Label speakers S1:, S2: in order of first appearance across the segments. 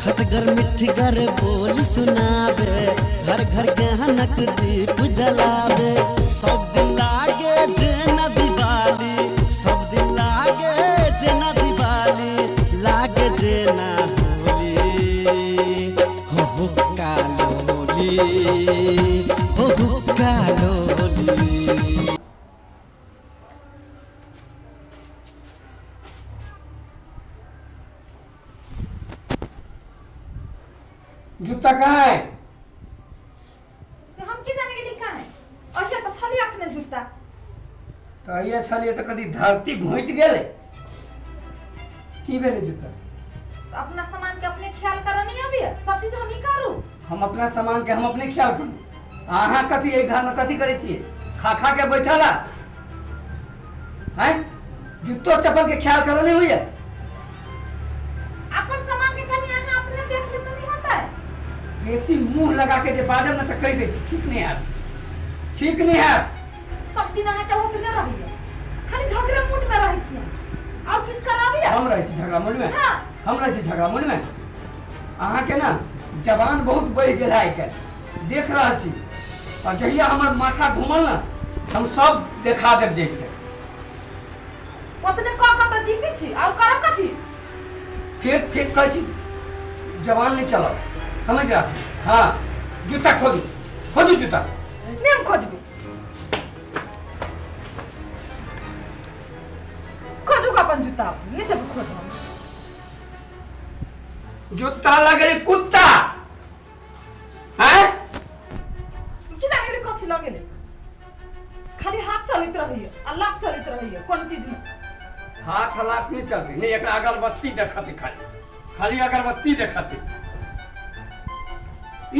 S1: खटगर मिठगर बोल सुनावे, घर घर गहनक दीप जलावे। सब दिन लागे जेना दिवाली, सब दिन लागे जेना दिवाली, लागे जेना होली। हो कालोली, हो कालोली।
S2: जूता कहाँ है?
S3: हम की जाने के लिखा है और क्या तो छली अपने जूता
S2: तो ये छलिए तो कदी धरती घोट गेले की बेले जूता।
S3: तो अपना सामान के अपने ख्याल करा नहीं अभी सब चीज हम ही करू।
S2: हम अपना सामान के हम अपने ख्याल करू। आहा कथी ए घर में कथी करे छिए? खा के बैठला हैं? जूतो चप्पल के ख्याल करो नहीं हुई।
S3: अपन सामान के कहीं आना अपने देख ले तो नहीं होता है।
S2: बेसी मुंह लगा के जे बाजब न त कह दे छी ठीक नहीं है, ठीक नहीं है।
S3: सब दिन आना चाहो तो न रही है, खाली झगड़े मुठ में रही छी और किस कराबी है।
S2: हम रही छी झगड़ा मूल में।
S3: हां
S2: हम रही छी झगड़ा मूल में। आहा के ना जवान बहुत बढ़ गेल है के देख रहल छी। और जहिया हमर माथा घुमल ना हम सब देखा देब जैसे
S3: ओतने का तो जीती छी और करब कथी।
S2: खेत खेत कहै छी जवान नहीं चला समझ रहा। हाँ जूता खोजू खोजू जूता
S3: नेम खोजबी खोजू का अपन जूता नहीं सब खोजो।
S2: जूता लगले कुत्ता हैं
S3: कि लागले कथी लगेले खाली हाथ चलित रही है अल्लाह चलित रही है कौन चीज में
S2: हाथ हलाक नहीं चलती नहीं। एक अगरबत्ती देखती खाली खाली अगरबत्ती देखती।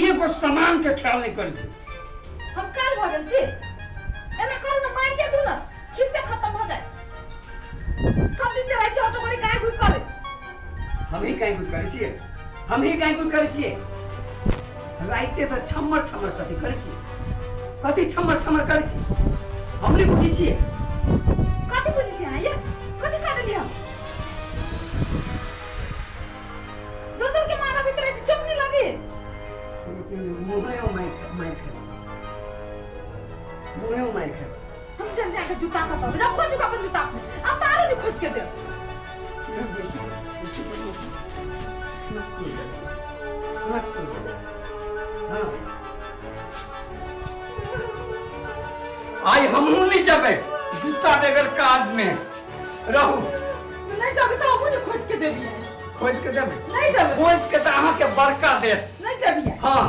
S2: एगो सामान के ख्याल नहीं करी छी।
S3: हम काल भगल छी एना करू ना मारिए दू ना किससे खत्म हो जाए। सब दिन के रहै छी ऑटोमेटिक काय कुछ करे।
S2: हम ही कहीं कुछ करी छी, हम ही कहीं कुछ करी छी। राइते से छम्मर छम्मर कथी करी छी, कथी छम्मर छम्मर करी छी। हम नहीं बुझी छी
S3: कथी बुझी छी ये कथी कर देली हम दूर दूर के मारा भीतर चुप नहीं लगी।
S2: मुंहे माइक है।
S3: हम जल्दी आके जूता खत्म हो जा खोजू का अपन जूता अपने अब मारो नहीं खोज के दे।
S2: आई हम नहीं जाबे जूता बगैर काज में रहू।
S3: नहीं जाबे तो हम नहीं खोज के देबी
S2: खोज के देबे
S3: नहीं देबे
S2: खोज के त अहाँ के बड़का दे
S3: नहीं देबी।
S2: हां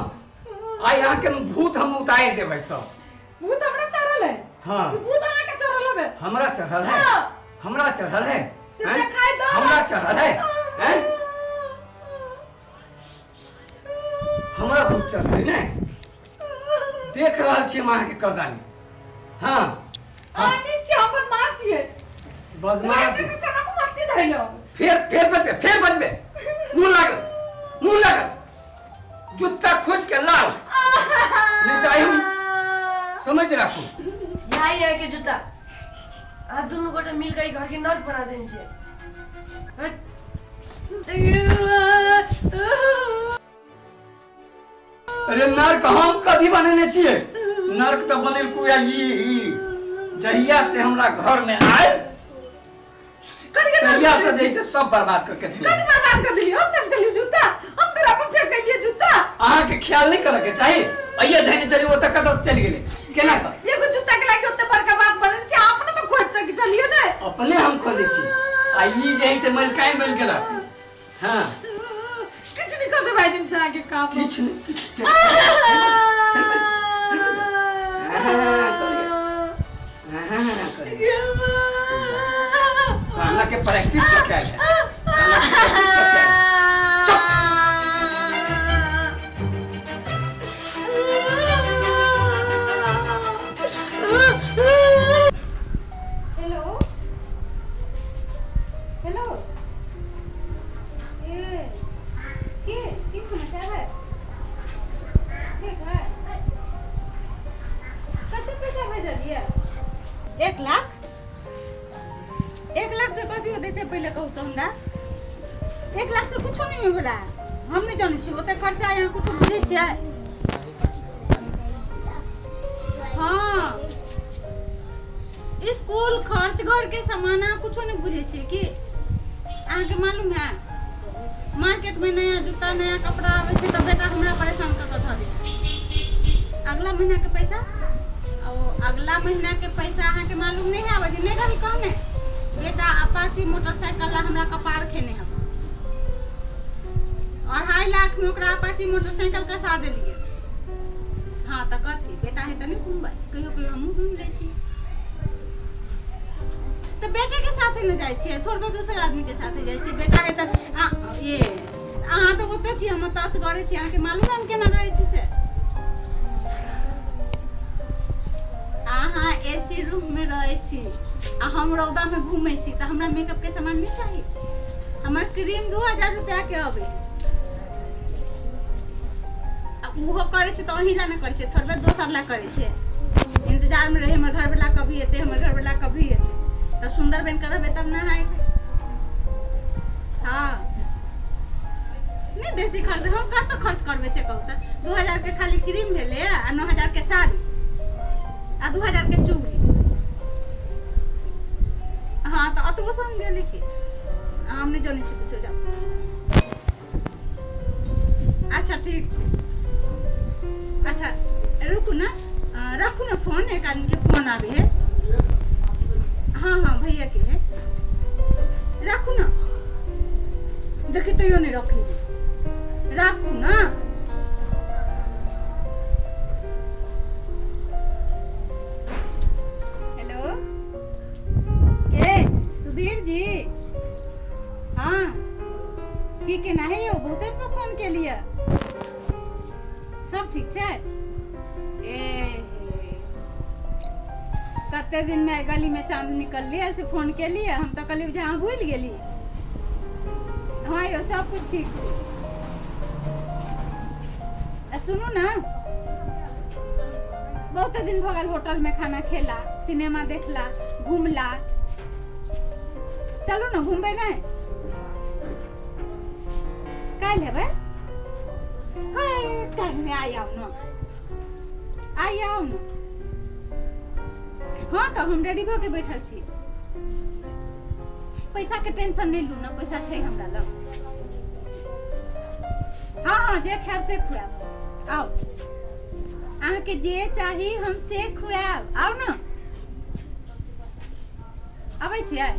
S2: आई अहाँ के भूत हम उतार देबे सब।
S3: भूत हमरा चढ़ल है।
S2: हां
S3: भूत अहाँ के चढ़ल है।
S2: हमरा चढ़ल है। हमरा चढ़ल है
S3: सिर्फ खाए दो
S2: हमरा चढ़ल है हैं? हमरा भूत चढ़ल है ने देख रहल छी हम अहाँ के करदानी। हां
S3: आनी चापन मार दिए
S2: बदमाश
S3: से सनक मत धइलो
S2: फिर बनबे मुंह लग जूता खोज के लाओ नहीं तो हम समझ रखो।
S4: यही है के जूता आ दोनों गोटे मिलकर घर के नर्क बना देन छे।
S2: अरे नर्क हम कभी बनेने छिए। नर्क तो बनेल कुया ई जहिया से हमरा घर में आए तहिया से जैसे सब बर्बाद करके दिले।
S3: कथी बर्बाद कर दिली हम तक चली जूता हम तेरा को फेंक गई जूता।
S2: अहाँ के ख्याल नहीं करे के चाहिए। अइए धैने चली वो तक कत चली गेले केना का
S3: ये को जूता के लागे ओते बड़का बात बनल छै आपने तो खोज सक चलिए ना
S2: अपने हम खोजे छी। आ ई जैसे मलकाई मिल गेला। हां
S3: कुछ नहीं कर दे भाई दिन से आगे काम
S2: कुछ नहीं खाना के प्रैक्टिस का क्या है? खाना के प्रैक्टिस का क्या है?
S3: हेलो हेलो ये समाचार है ठीक है कितने पैसा भेजलिए 1 लाख 1 लाख से कथी होते से पहले कहू तो हमरा 1 लाख से कुछ नहीं होला।
S5: हम नहीं जानी छी ओते खर्चा यहाँ कुछ बुझे छियै हाँ स्कूल खर्च घर के सामान अहाँ कुछो नहीं बुझे छियै कि अहाँ के मालूम है मार्केट में नया जूता नया कपड़ा आवे छै त बेटा हमरा परेशान कर के ध दे अगला महीना के पैसा और अगला महीना के पैसा अहाँ के मालूम नहीं है वजह नहीं रही कहने बेटा अपाची मोटरसाइकिल ला हमरा कपार खेने है 2.5 लाख में ओकरा अपाची मोटरसाइकिल कसा देलिए हाँ त कथी बेटा है त नहीं घूमबै कहियो कहियो हमहू घूम ले छी तो बेटे के साथ न जाय छियै थोड़े दूसरे आदमी के साथ जाय छियै बेटा है त ये अहाँ तो ओते छी हम त असगरे छी अहाँ के मालूम हम केना रहै छी से अहाँ एसी रूम में रहै छी आ हम रौदा में घूमै छी त हमरा मेकअप के सामान नहीं चाहिए हमर क्रीम 2000 रुपया के अबै उहो करे छै त अहीं ला न करे छै थोड़े दोसर ला करे छै इंतजार में रहे हमर घर वाला कभी एते हमर घर वाला कभी एते त सुंदर बन कर रहबे तब ना है हाँ नहीं बेसी खर्च हम कत खर्च करबे से कहू त 2000 के खाली क्रीम भेले आ 9000 के साड़ी आ 2000 के चूड़ी हाँ तो अतबो सम गेले कि हम नहीं जाने छी कुछो जा अच्छा ठीक छै अच्छा रुकू ना रखू ना फोन एक आदमी के फोन आवे है हाँ हाँ भैया के है रखू ना देखी तो यो नहीं रखी रखू ना हेलो के सुधीर जी हाँ की केना है यो बहुते पे फोन के लिए सब ठीक छै कते दिन में गली में चांद निकल लिया से फोन के लिए हम तो कल जहाँ भूल गेली हाँ यो सब कुछ ठीक छै सुनू ना बहुत दिन भ गेल होटल में खाना खेला सिनेमा देखला घूमला चलू ना घूमबे नहीं काल हेबै कल में आई आओ ना हाँ तो हम रेडी भ के बैठल छी पैसा के टेंशन नहीं लू ना पैसा छै हमरा लग हाँ हाँ जे खाब से खुआब आओ अहाँ के जे चाही हम से खुआब आओ ना आबै छियै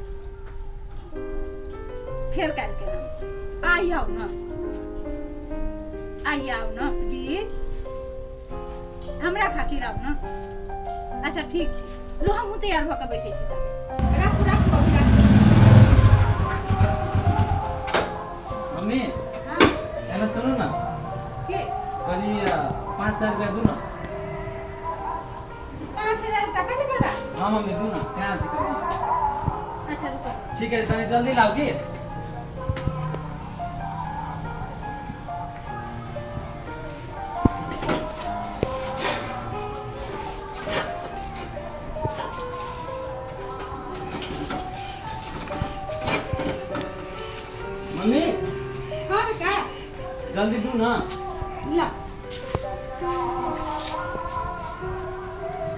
S5: फेर काल के ना आई आओ ना प्लीज हमरा खातिर आओ ना अच्छा ठीक छै लो हम तैयार भ के बैठे छी त राखू अभी
S6: मम्मी
S5: हां
S6: एना सुनो ना
S5: के
S6: कभी 5,000 रुपया दू ना
S5: 5000 का कथी करबा
S6: हाँ मम्मी दू ना क्या से कभी
S5: अच्छा रुको
S6: ठीक है तनी जल्दी लाओ की मम्मी
S5: हां बेटा
S6: जल्दी दू ना
S5: ला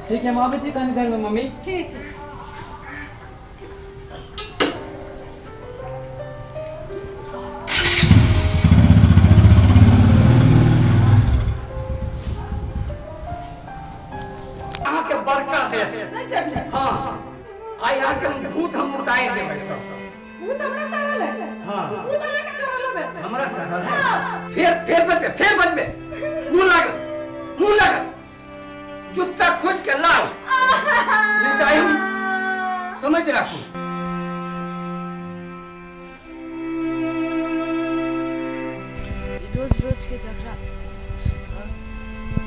S6: ठीक है हम आबे छी कनी देर में मम्मी
S5: ठीक है
S2: अहाँ के बड़का दे
S3: नहीं जब ले
S2: हाँ आई यहाँ के भूत हम उतार देबै सब
S3: भूत हमरा चढ़ल है
S2: हाँ
S3: भूत हमरा के चढ़ल है
S2: हमरा चढ़ल है फिर बजबे मुंह लग जूता खोज के लाओ नहीं तो आई हम समझ रखू
S4: रोज के झगड़ा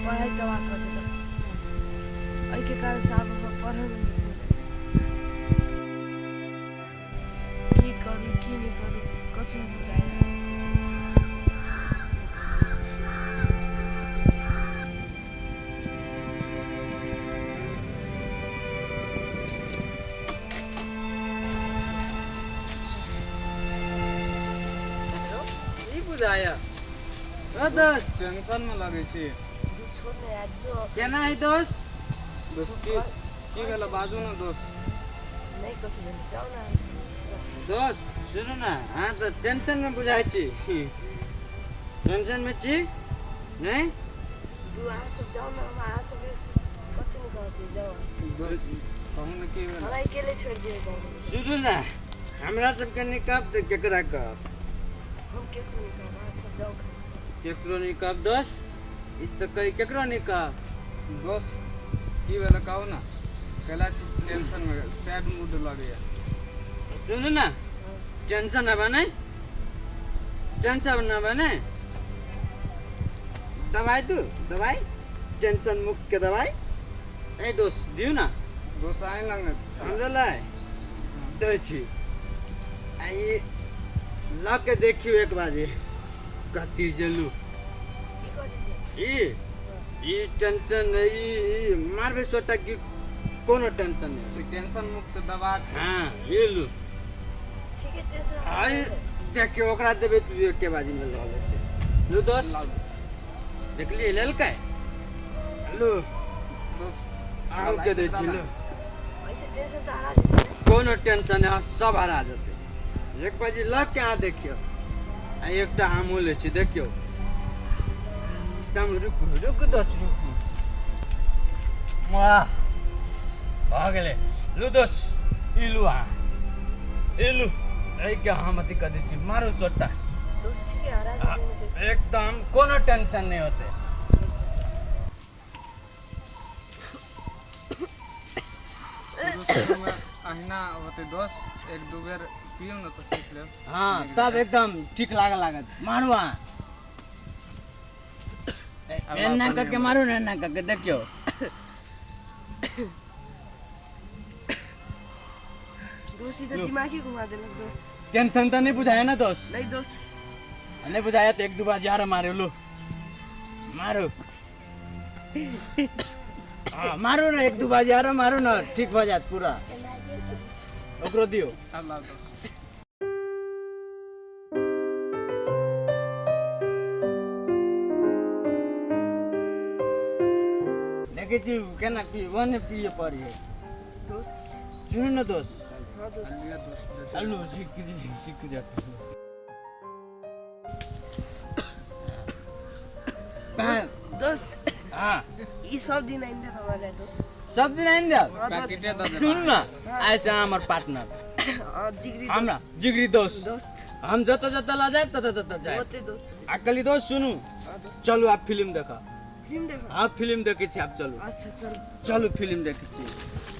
S4: पढ़ाई तबाह कर देलक एहि के कारण से आब हमरा पढ़े में नहीं की करू की नहीं करू कुछ नहीं बुझाइए
S6: बुझाया ओ दोस्त टेंशन में लगे छी
S4: तू छोड़ ना यार जो
S6: केना है दोस्त दोस्त की भेल बाजू ना दोस्त
S4: नहीं कुछ नहीं जाओ ना
S6: दोस्त सुनो ना हाँ तो टेंशन में बुझाई छी टेंशन में छी नहीं
S4: तू आ सब जाओ ना हम आ सब कुछ नहीं करते जाओ
S6: दोस्त कहूँ ना की भेल
S4: हमरा अकेले छोड़ दिए गाँव
S6: सुनो ना हमरा सबके निकाब तो केकरा कब
S4: हम के को नहीं कर सब जाओ
S6: केकरो निकाब दोस्त इ तो कई केकरो निकाब दोस्त की भेल कहू ना कैला टेंशन में सैड मूड लगे सुनो ना टेंशन ना बने टेंशन ना बने दवाई दू दवाई टेंशन मुक्त के दवाई ए दोस्त दियो ना दोस्त आए लंगे हमरा लाई दे छी आई ला के देखियो एक बाजे कति जलू ई टेंशन ई मारबे सोटा की कोनो टेंशन नहीं टेंशन मुक्त दवा हां ये लू
S4: ठीक है टेंशन
S6: आई देखियो ओकरा देबे तू एके बाजी में ला लेते लो दोस्त देख लिए लेल के लो दोस्त आओ के दे छी लो
S4: ऐसे टेंशन तो आ
S6: कोनो टेंशन है सब हरा जते एक बाजी लग के आ देखियो आ एकटा आमो ले छी देखियो तम रुक दस रुक वाह आ गेले लू दोस्त इलू आ इलू ए क्या हम अति कर दी मारो सोटा
S4: दोस्त ठीक है हरा
S6: एकदम कोनो टेंशन नहीं होते
S7: अहिना होते दोस्त एक दो बेर पियो ना तो सीख ले
S6: हाँ तब एकदम ठीक लागत मारू एना करके मारू ना एना करके देखियो
S4: दोस्त इधर दिमाग ही घुमा देलक दोस्त
S6: टेंशन तो नहीं बुझाया ना दोस्त
S4: नहीं दोस्त
S6: नहीं बुझाया तो एक दो बार जा मारो लो मारो हाँ मारो ना एक दो बार जा मारो ना ठीक हो जात पूरा ओकरो दियो
S7: अल्लाह दोस्त
S6: देखे छी केना पी वन पिए पड़ी है
S4: दोस्त
S6: सुनो ना दोस्त
S4: हाँ दोस्त
S7: लिया दोस्त
S6: हेलो सीख जाते
S4: दोस्त
S6: हाँ
S4: ये सब दिन आइंदा हमारे दोस्त
S6: सब दिन आइन दिया
S4: हाँ दोस्त
S7: पैकेटे दे
S6: सुन ना ऐसे हमार पार्टनर
S4: जिगरी
S6: हमरा जिगरी दोस्त
S4: दोस्त
S6: हम जत ला जाए तत जाए
S4: होते दोस्त
S6: अकली दोस्त सुनू
S4: हाँ दोस्त
S6: चलो आप फिल्म देखा
S4: फिल्म देखो
S6: आप फिल्म देखे छी आप चलो
S4: अच्छा चल
S6: चलो फिल्म देखे छी